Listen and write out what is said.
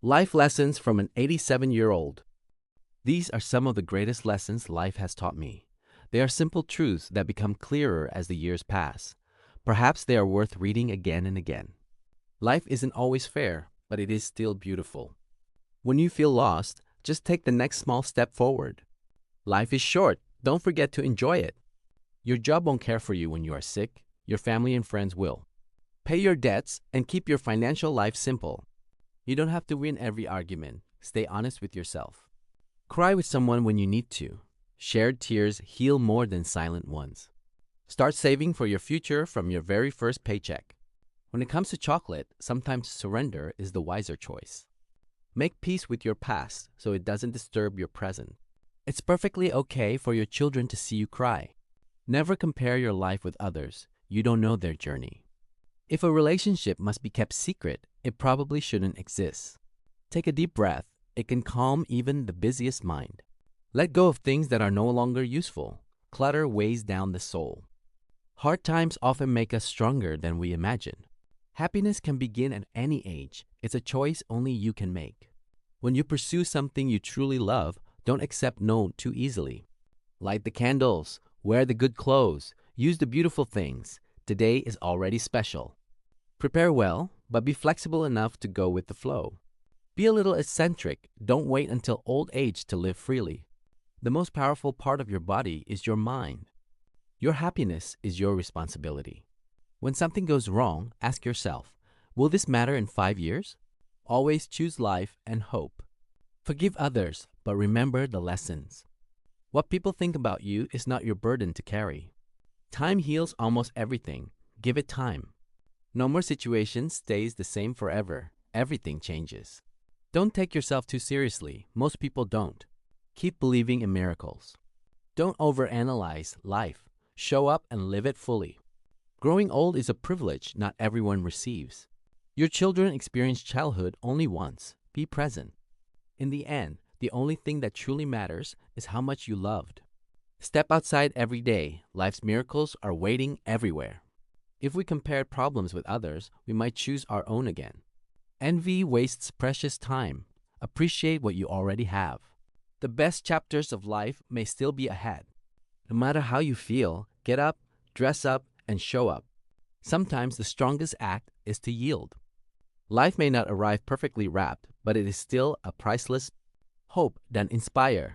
Life lessons from an 87-year-old. These are some of the greatest lessons life has taught me. They are simple truths that become clearer as the years pass. Perhaps they are worth reading again and again. Life isn't always fair, but it is still beautiful. When you feel lost, just take the next small step forward. Life is short. Don't forget to enjoy it. Your job won't care for you when you are sick. Your family and friends will. Pay your debts and keep your financial life simple. You don't have to win every argument. Stay honest with yourself. Cry with someone when you need to. Shared tears heal more than silent ones. Start saving for your future from your very first paycheck. When it comes to chocolate, sometimes surrender is the wiser choice. Make peace with your past so it doesn't disturb your present. It's perfectly okay for your children to see you cry. Never compare your life with others. You don't know their journey. If a relationship must be kept secret, it probably shouldn't exist. Take a deep breath. It can calm even the busiest mind. Let go of things that are no longer useful. Clutter weighs down the soul. Hard times often make us stronger than we imagine. Happiness can begin at any age. It's a choice only you can make. When you pursue something you truly love, don't accept no too easily. Light the candles, wear the good clothes, use the beautiful things. Today is already special. Prepare well, but be flexible enough to go with the flow. Be a little eccentric. Don't wait until old age to live freely. The most powerful part of your body is your mind. Your happiness is your responsibility. When something goes wrong, ask yourself, will this matter in 5 years? Always choose life and hope. Forgive others, but remember the lessons. What people think about you is not your burden to carry. Time heals almost everything. Give it time. No more situation stays the same forever. Everything changes. Don't take yourself too seriously. Most people don't. Keep believing in miracles. Don't overanalyze life. Show up and live it fully. Growing old is a privilege not everyone receives. Your children experience childhood only once. Be present. In the end, the only thing that truly matters is how much you loved. Step outside every day. Life's miracles are waiting everywhere. If we compared problems with others, we might choose our own again. Envy wastes precious time. Appreciate what you already have. The best chapters of life may still be ahead. No matter how you feel, get up, dress up, and show up. Sometimes the strongest act is to yield. Life may not arrive perfectly wrapped, but it is still a priceless hope that inspires.